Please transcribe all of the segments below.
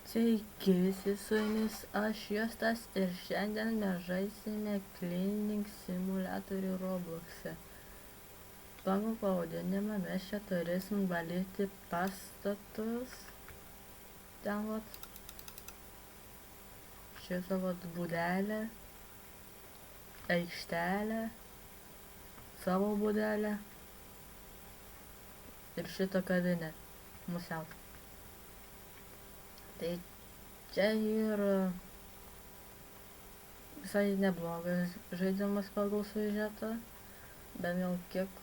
Sveiki visi su jumis aš Justas ir šiandien mes žaisime Cleaning Simulatorių Roblox'e. Pagal pavadinimą mes čia turėsim valyti pastatus. Ten vat. Šitą vat būdelę. Aikštelę. Savo būdelę. Ir šitą kavinę. Musiau. Tai čia yra visai neblogas žaidimas pagal siužetą, bet gal kiek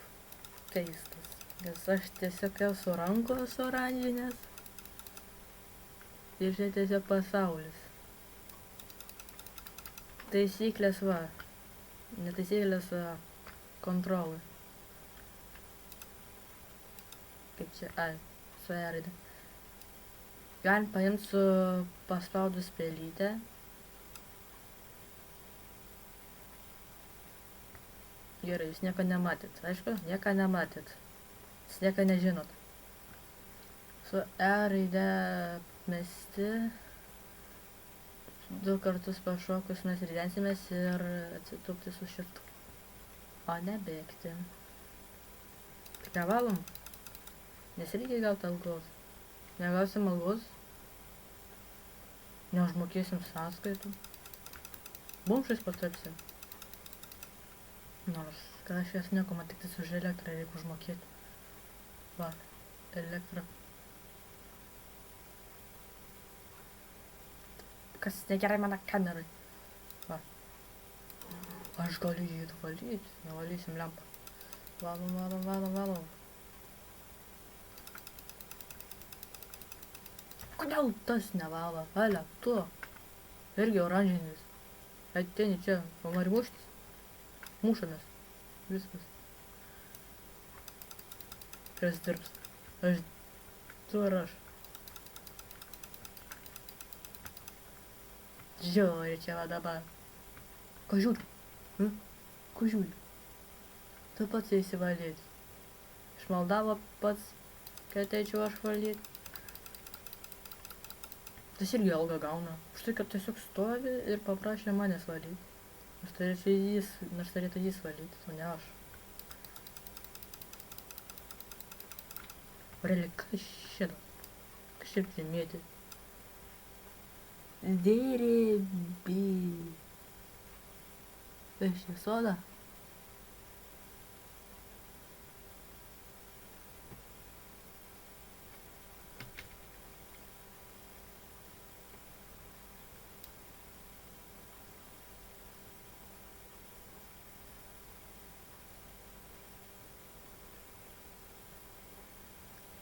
keistas, nes aš tiesiog esu rankos oranžinės ir čia tiesiog pasaulis. Taisyklės va, netaisyklės kontrolai. Kaip čia, su E raide. Galim paimti su paspaudus pelytę. Gerai, jūs nieko nematėt, aišku, nieko nematėt. Jūs nieko nežinot. Su E raide mesti. 2 kartus pašokus mes ridensimės ir atsitūpti su šiftu. O ne bėgti. Tik nevalom. Nes reikia gauti algos. Negausim algos. Neužmokėsim sąskaitų. Bumšais patapsim. Nors, kad aš jas nieko, man tik tai už elektrą reikia užmokėti. Va, elektra. Kas negerai mano kamerai. Va. Aš galiu jį valyti. Nevalysim lempą. Valom. Kodėl tas nevalo? Valia, tu. Irgi oranžinis. Ateini čia, nori muštis. Mušamės. Viskas. Kas dirbs? Tu ir aš. Žiūri čia va dabar. Ko žiūri? Ko žiūri? Tu pats įsivalyti. Išmaldavo pats, kad ateičiau aš valyti. Tas irgi algą gauna. Už tai, kad tiesiog stovi ir paprašė manęs valyti. Nors turėtų jis valyti, o ne aš. Realiai, kas šitą? Kas šiaip žemėti? Dėrėbi. Aš čia soda?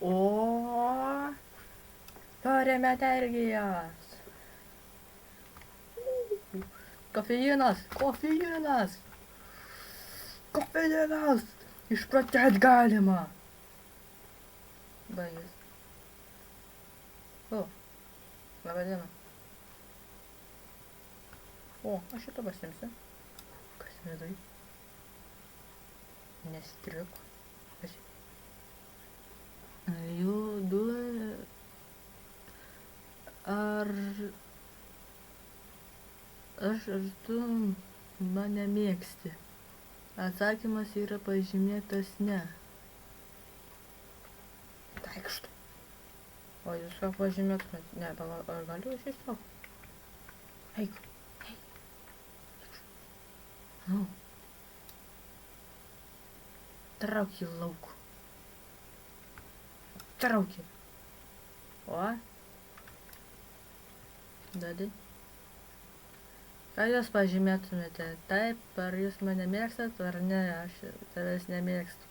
O, turime energijos. Kofeinas. Išprotėt galima. Baigės. O, laba diena. O, aš šitą pasimsiu. Kas vidai? Nestriuk. Judu. Ar tu mane mėgsti? Atsakymas yra pažymėtas ne. Taikštų. O jūs ką pažymėtumėt? Ne, ar galiu aš ištraukti? Eik. Nu. Trauk jį lauk. Traukį. O? Dadi. Ką jūs pažymėtumėte? Taip, ar jūs mane mėgstat, ar ne, aš tavęs nemėgstu.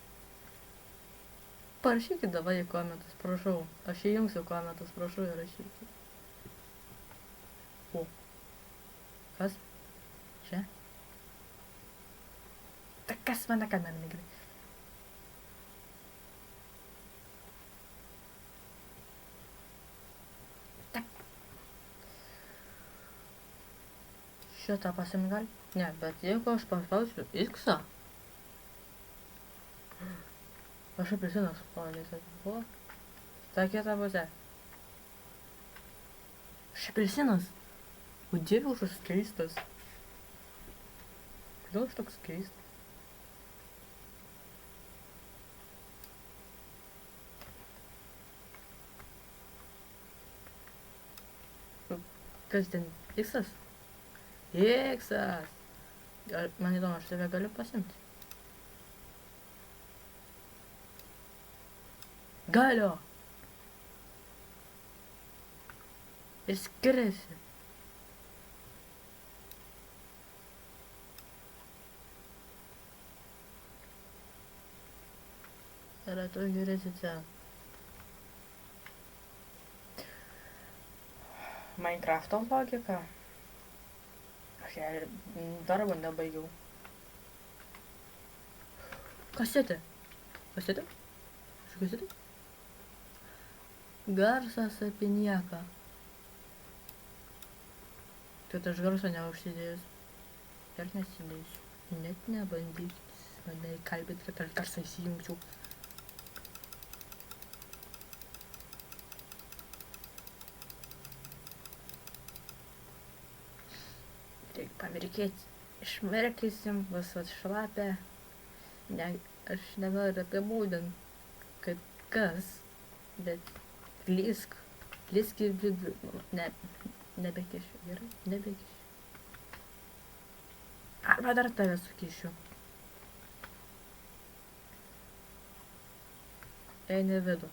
Parašykit dabar į komentus, prašau. Aš įjungsiu komentus, prašau įrašyti. O. Kas? Čia? Tai kas mane kamerą negrai? Šitą pasiimt gali? Ne, bet jeigu aš paspausiu X-ą. Aš apelsinas spalvais atbuvo. Ta kita pusė. Apelsinas. O dieve, koks keistas. Kodėl aš toks keistas? Kas ten? Iksas? Iksas! Man įdomu, aš tave galiu pasimti. Galiu! Ir skiriasi. Yra to skiriasi ten. Minecrafto logika. Aš ją ir darbo nebaigiau. Kasetė. Kasetė? Aš kasetė? Garsas apie nieką. Tai aš garso neužsidėjus. Ir nesidėsiu. Net nebandykit mane įkalbėti, kad aš garsą įsijungčiau. Reikia pamirkėti. Išmerkysim, bus šlapia. Ne, aš nenoriu apibūdint, kaip kas, bet lysk į vidų. Ne, nebekišiu, gerai? Nebekišiu. Arba dar tave sukišiu. Eini į vidų.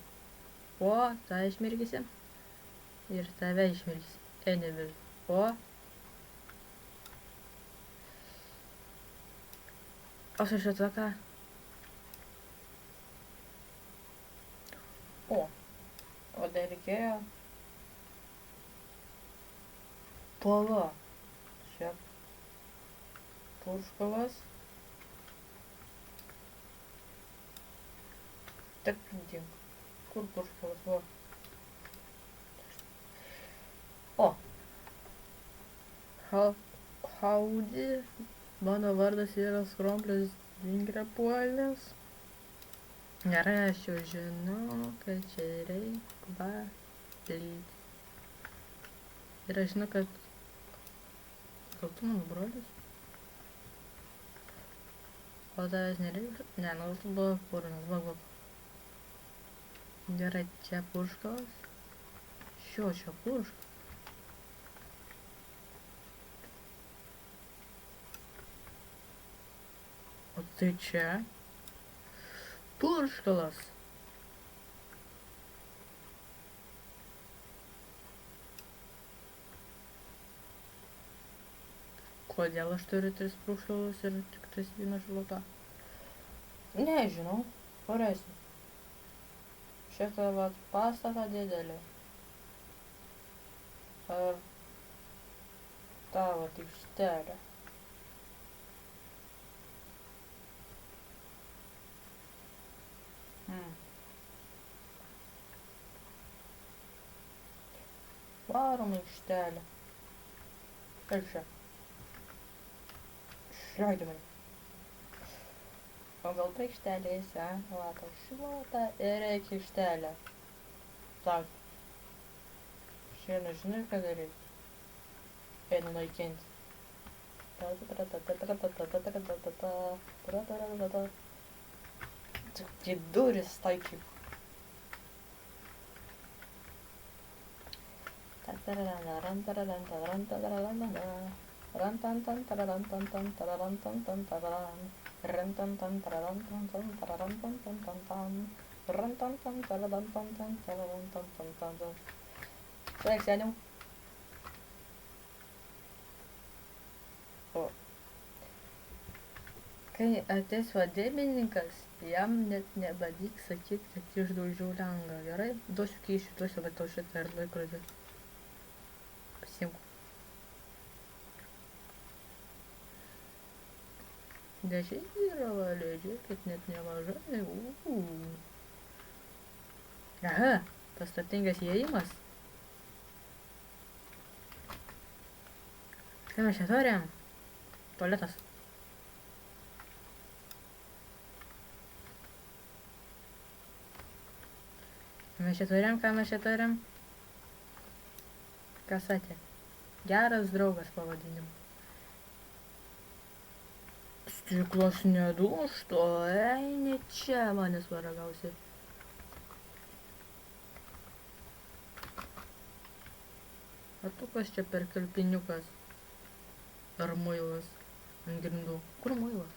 O, tą išmirkysim. Ir tave išmirkysim. Eini į vidų. O. O su šito ką? O dar reikėjo. Pala. Čia. Purškalas. Tak pridink. Kur purškalas? O. Howdy. Mano vardas yra Skromblės Dingrepuolis. Gerai, aš jau žinau, kad čia reikia valyti. Ir aš žinau, kad... Gal tu mano brolis? O tavęs nereikia? Ne, nu tu buvo purnas, va. Gerai, čia purškalas. Čia purškalas. O tai čia purškalas. Kodėl aš turiu 3 purškalus ir tik tais vieną šluotą? Nežinau, parasiu. Šitą vat pastatą didelį. Ar tavo aikštelę. Varom aikštelę. Ir čia. Išleidai mane. O gal tu aikštelėse, va, tau šluota ir reikia aikštelę. Sauk. Šiandien žinai, ką daryti. Einu naikinti. Tik į duris taikyk. Sveik, seniau. O. Kai ateis vadybininkas, jam net nebadyk sakyt, kad išdaužiau langą, gerai? Duosiu kyšių, duosiu va tau šitą ir laikrodį. Pasiimk. Dešinė yra valėdžiai, kad net nemažai. Aha, pastatingas įėjimas. Ką mes čia turim? Tualetas. Ką mes čia turim? Kasatė. Geras draugas pavadinimu. Stiklas nedūžtų, eini čia manęs varagausi. O tu kas čia per kalpiniukas? Ar muilas ant grindų? Kur muilas?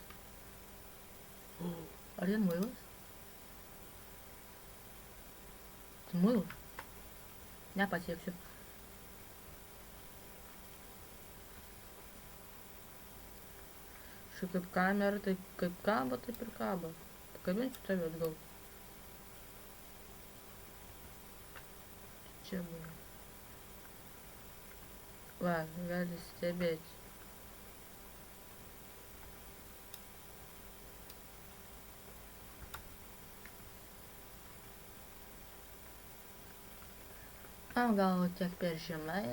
Ar ten muilas? Tai muilas? Nepasieksiu. Kaip kamera, tai kaip kabo, taip ir kabo. Pakabinsiu tave atgal. Čia buvo. Va, gali stebėti. O gal tiek per žemai.